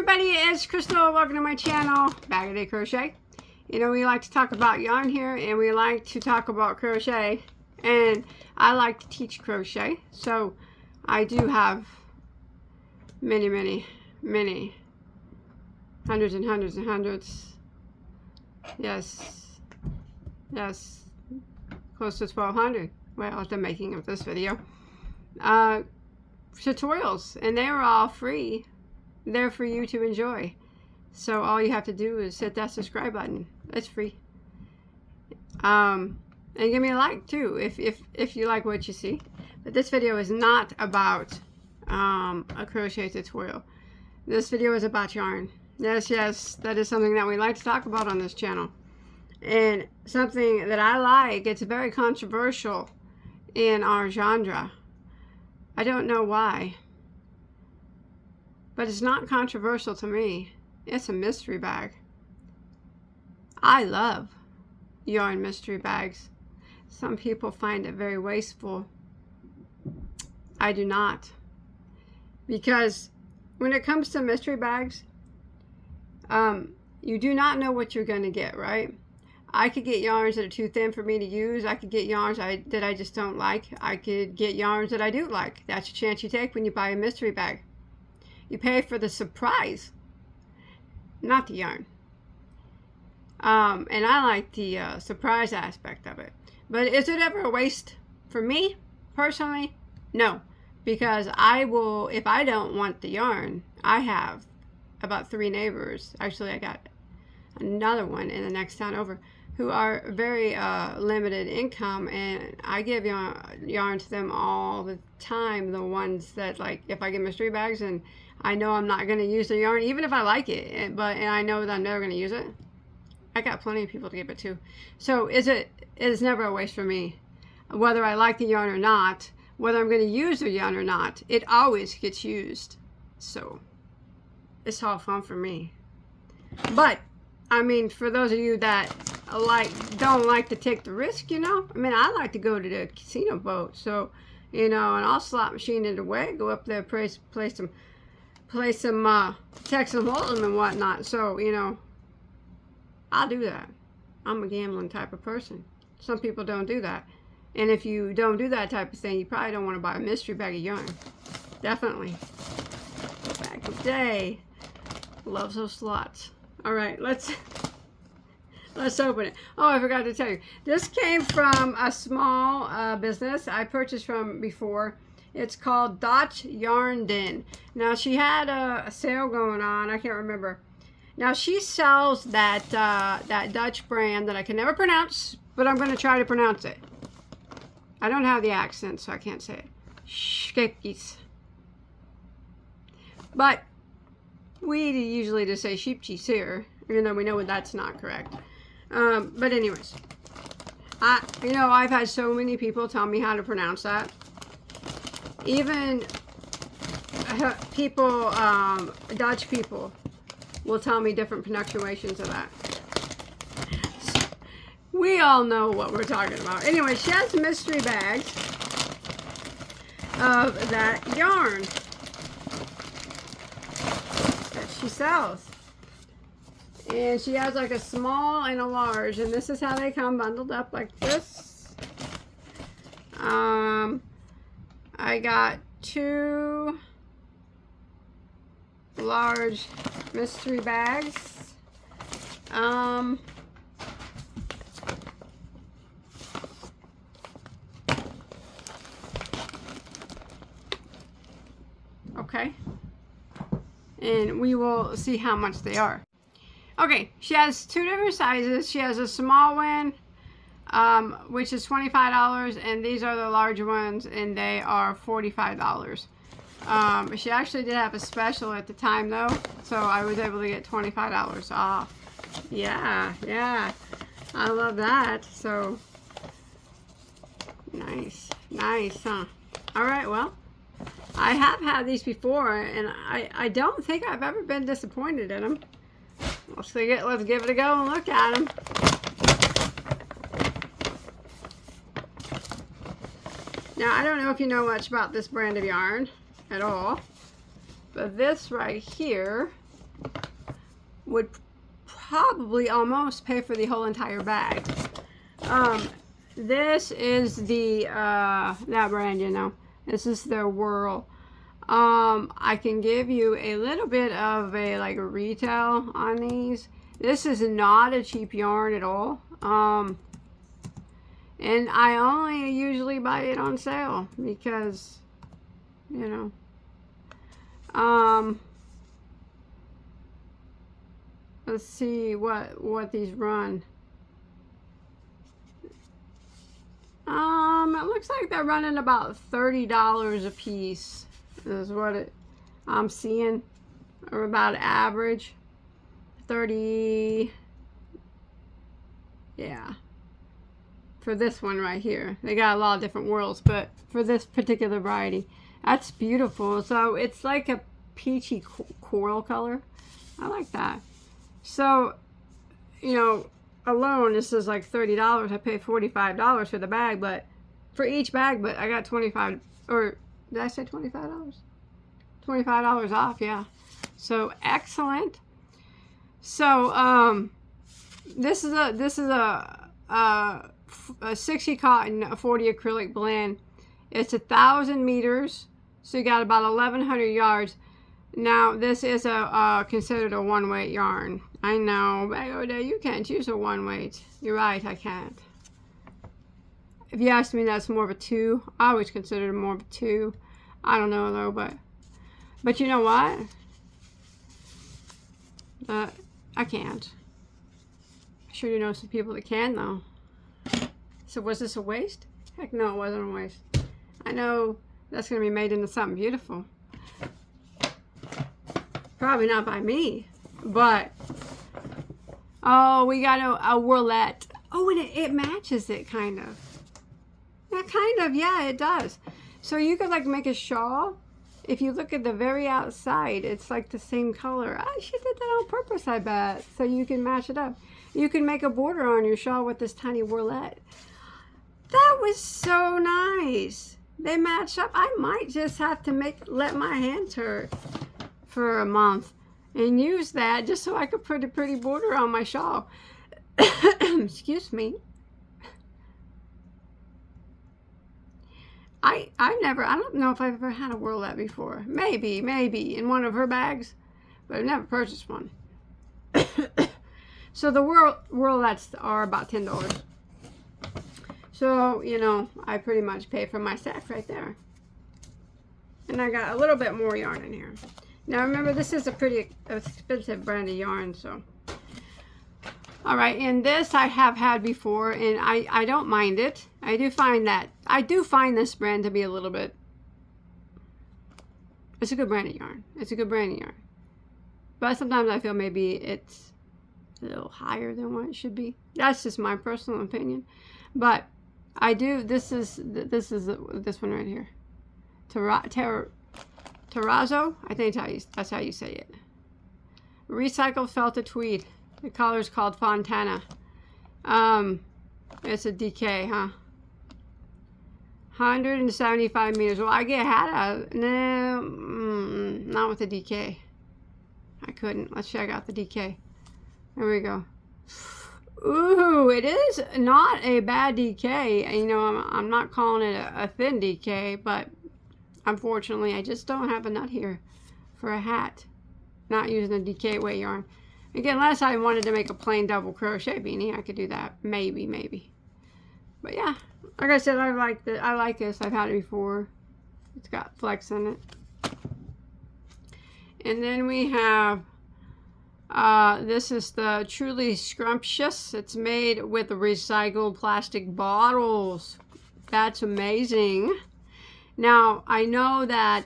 everybody, it's Crystal. Welcome to my channel, Bagoday Crochet. You know, we like to talk about yarn here, and we like to talk about crochet, and I like to teach crochet, so I do have many hundreds and hundreds, yes, close to 1,200, well, at the making of this video, tutorials, and they are all free. They're for you to enjoy. So all you have to do is hit that subscribe button. It's free. And give me a like too if you like what you see. But this video is not about a crochet tutorial. This video is about yarn. Yes, that is something that we like to talk about on this channel. And something that I like. It's very controversial in our genre. I don't know why. But it's not controversial to me. It's a mystery bag. I love yarn mystery bags. Some people find it very wasteful. I do not. Because when it comes to mystery bags, you do not know what you're going to get, right? I could get yarns that are too thin for me to use. I could get yarns that I just don't like. I could get yarns that I do like. That's a chance you take when you buy a mystery bag. You pay for the surprise, not the yarn. And I like the surprise aspect of it. But is it ever a waste for me, personally? No. Because I will, if I don't want the yarn, I have about 3 neighbors. Actually, I got another one in the next town over who are very limited income, and I give yarn to them all the time. The ones that, like, if I get mystery bags and I know I'm not going to use the yarn, even if I like it, and I know that I'm never going to use it, I got plenty of people to give it to. So it's never a waste for me. Whether I like the yarn or not, whether I'm going to use the yarn or not, it always gets used. So it's all fun for me. But I mean, for those of you that don't like to take the risk, you know, I mean, I like to go to the casino boat, so, you know, and I'll slot machine it away, go up there, play some Texas Hold'em and whatnot. So, you know, I'll do that. I'm a gambling type of person. Some people don't do that, and if you don't do that type of thing, you probably don't want to buy a mystery bag of yarn. Definitely. Back in the day, love those slots. All right, let's open it. Oh, I forgot to tell you. This came from a small business I purchased from before. It's called Dutch Yarn Den. Now, she had a sale going on. I can't remember. Now, she sells that Dutch brand that I can never pronounce, but I'm going to try to pronounce it. I don't have the accent, so I can't say it. Schkekkies. But we usually just say sheep cheese here, even though we know that's not correct. But anyways, I've had so many people tell me how to pronounce that. Even people, Dutch people, will tell me different pronunciations of that. We all know what we're talking about. Anyway, she has mystery bags of that yarn she sells, and she has like a small and a large, and this is how they come bundled up like this. I got 2 large mystery bags. Okay. And we will see how much they are. Okay, she has 2 different sizes. She has a small one, which is $25, and these are the large ones, and they are $45. She actually did have a special at the time, though, so I was able to get $25 off. Yeah, I love that. So nice, huh? All right, well, I have had these before, and I don't think I've ever been disappointed in them. Let's give it a go and look at them. Now, I don't know if you know much about this brand of yarn at all, but this right here would probably almost pay for the whole entire bag. This is the that brand, you know. This is their Whirl. I can give you a little bit of a like a retail on these. This is not a cheap yarn at all. And I only usually buy it on sale because, you know. Let's see what these run. It looks like they're running about $30 a piece is what I'm seeing, or about average 30. Yeah, for this one right here. They got a lot of different whirls, but for this particular variety, that's beautiful. So it's like a peachy coral color. I like that. So, you know, alone this is like $30. I paid $45 for the bag, but for each bag, but I got 25, or did I say $25? $25 off, yeah. So excellent. So this is a 60 cotton, a 40 acrylic blend. It's 1,000 meters, so you got about 1,100 yards. Now this is a considered a one weight yarn. I know, Bagoday, you can't use a one weight. You're right, I can't. If you ask me, that's more of a 2. I always considered it more of a 2. I don't know though, but you know what? I can't. I sure do know some people that can though. So was this a waste? Heck no, it wasn't a waste. I know that's going to be made into something beautiful. Probably not by me, but oh, we got a whirlette. Oh, and it matches it kind of. Yeah, kind of. Yeah, it does. So you could like make a shawl. If you look at the very outside, it's like the same color. She did that on purpose, I bet, so you can match it up. You can make a border on your shawl with this tiny whirlette. That was so nice. They match up. I might just have to let my hands hurt for a month and use that just so I could put a pretty border on my shawl. Excuse me. I don't know if I've ever had a whirlette before. Maybe in one of her bags, but I've never purchased one. So the whirlettes are about $10. So, you know, I pretty much pay for my stack right there. And I got a little bit more yarn in here. Now remember, this is a pretty expensive brand of yarn, so. All right, and this I have had before, and I don't mind it. I do find this brand to be a little bit, it's a good brand of yarn. It's a good brand of yarn. But sometimes I feel maybe it's a little higher than what it should be. That's just my personal opinion. But I do, this is this one right here. Terrazzo, I think that's how you say it. Recycled felted tweed. The color is called Fontana. It's a DK, huh? 175 meters. Well, I get hat out of it. No, not with the DK. I couldn't. Let's check out the DK. There we go. Ooh, it is not a bad DK. You know, I'm not calling it a thin DK, but unfortunately, I just don't have a nut here for a hat. Not using a DK weight yarn. Again, unless I wanted to make a plain double crochet beanie, I could do that. Maybe. But yeah, like I said, I like this. I've had it before. It's got flex in it. And then we have, this is the Truly Scrumptious. It's made with recycled plastic bottles. That's amazing. Now, I know that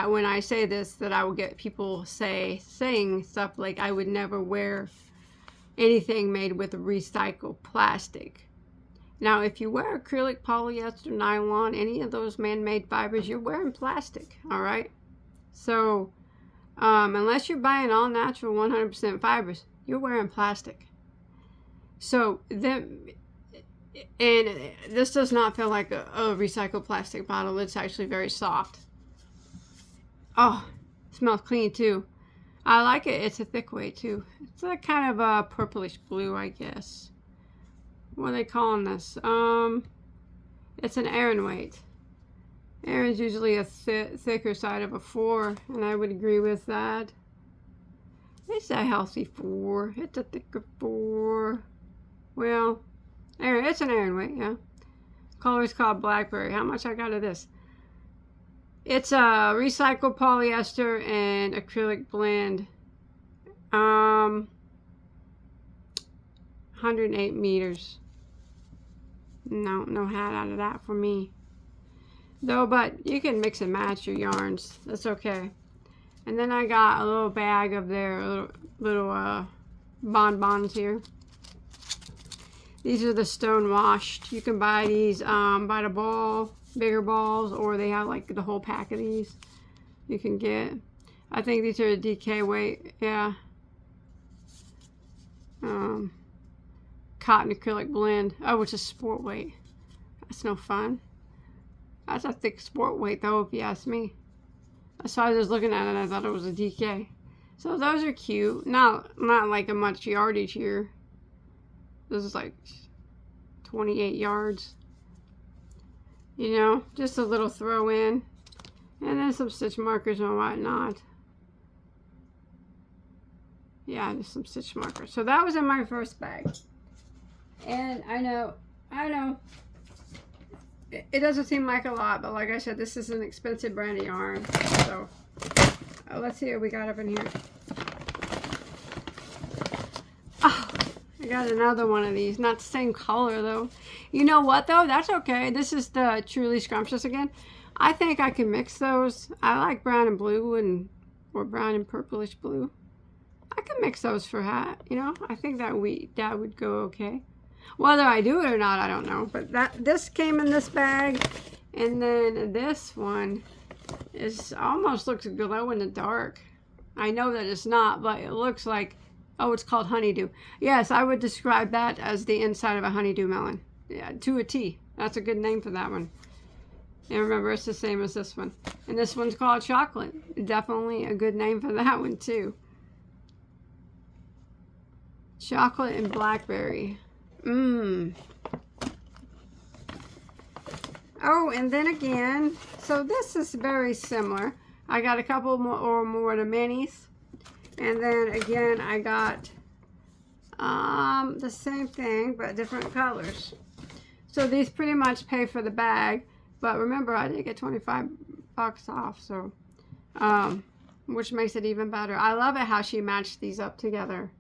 when I say this, that I will get people saying stuff like I would never wear anything made with recycled plastic. Now, if you wear acrylic, polyester, nylon, any of those man-made fibers, you're wearing plastic, all right? So, unless you're buying all natural 100% fibers, you're wearing plastic. So, and this does not feel like a recycled plastic bottle. It's actually very soft. Oh, it smells clean too. I like it. It's a thick weight too. It's a kind of a purplish blue, I guess. What are they calling this? It's an Aran weight. Aran's usually a thicker side of a 4, and I would agree with that. It's a healthy 4. It's a thicker 4. Well, Aran, it's an Aran weight, yeah. Color is called Blackberry. How much I got of this? It's a recycled polyester and acrylic blend. 108 meters. No hat out of that for me. Though, but you can mix and match your yarns. That's okay. And then I got a little bag of their little bonbons here. These are the stone washed. You can buy these by the ball, bigger balls, or they have like the whole pack of these you can get. I think these are a DK weight, yeah. Cotton acrylic blend. Oh, it's a sport weight. That's no fun. That's a thick sport weight though, if you ask me. So I was just looking at it and I thought it was a DK. So those are cute. Not like a much yardage here. This is like 28 yards. You know, just a little throw in. And then some stitch markers and whatnot. Yeah, just some stitch markers. So that was in my first bag. And I know, it doesn't seem like a lot, but like I said, this is an expensive brand of yarn. So let's see what we got up in here. Oh, I got another one of these. Not the same color though. You know what though? That's okay. This is the Truly Scrumptious again. I think I can mix those. I like brown and blue or brown and purplish blue. I can mix those for hat. You know, I think that would go okay. Whether I do it or not, I don't know. But this came in this bag, and then this one almost looks glow in the dark. I know that it's not, but it looks like, oh, it's called honeydew. Yes, I would describe that as the inside of a honeydew melon. Yeah, to a T. That's a good name for that one. And remember, it's the same as this one. And this one's called chocolate. Definitely a good name for that one too. Chocolate and blackberry. Oh, and then again, so this is very similar. I got a couple more of the minis. And then again, I got the same thing, but different colors. So these pretty much pay for the bag. But remember, I did get 25 bucks off, so, which makes it even better. I love it how she matched these up together.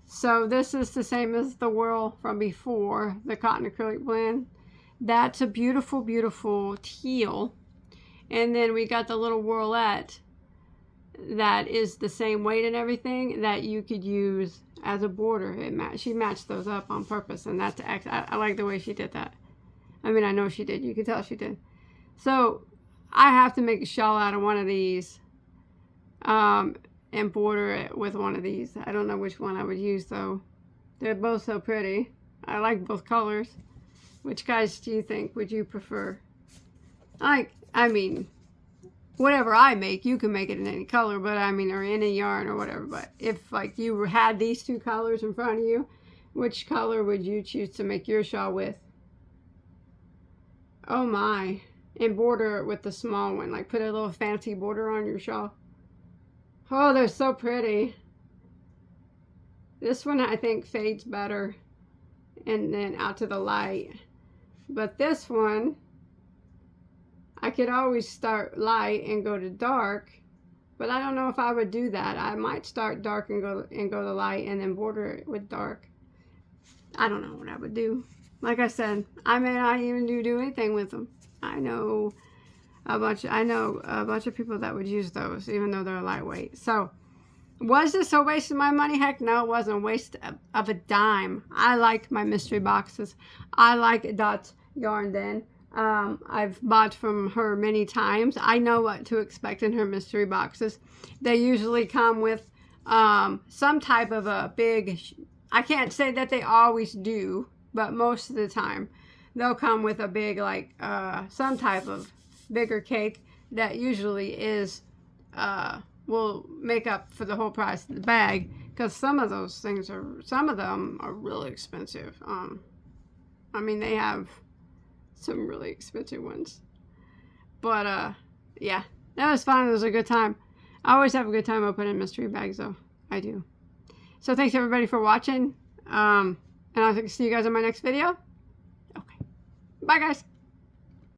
So this is the same as the whirl from before, the cotton acrylic blend. That's a beautiful, beautiful teal. And then we got the little whirlette that is the same weight and everything that you could use as a border. She matched those up on purpose, and that's I like the way she did that. I mean, I know she did. You can tell she did. So I have to make a shawl out of one of these. And border it with one of these. I don't know which one I would use though. They're both so pretty. I like both colors. Which guys do you think would you prefer? I mean, whatever I make, you can make it in any color, but I mean, or any yarn or whatever. But if like you had these two colors in front of you, which color would you choose to make your shawl with? Oh my. And border it with the small one. Like put a little fancy border on your shawl. Oh, they're so pretty. This one I think fades better and then out to the light. But this one, I could always start light and go to dark, but I don't know if I would do that. I might start dark and go to light and then border it with dark. I don't know what I would do. Like I said, I may not even do anything with them. I know a bunch of people that would use those, even though they're lightweight. So, was this a waste of my money? Heck no, it wasn't a waste of a dime. I like my mystery boxes. I like Dot's Yarn Den. I've bought from her many times. I know what to expect in her mystery boxes. They usually come with some type of a big, I can't say that they always do, but most of the time they'll come with a big, like some type of bigger cake that usually is will make up for the whole price of the bag, because some of them are really expensive. I mean, they have some really expensive ones. But yeah, that was fun. It was a good time. I always have a good time opening mystery bags, though. I do. So thanks everybody for watching. And I'll see you guys in my next video. Okay. Bye, guys.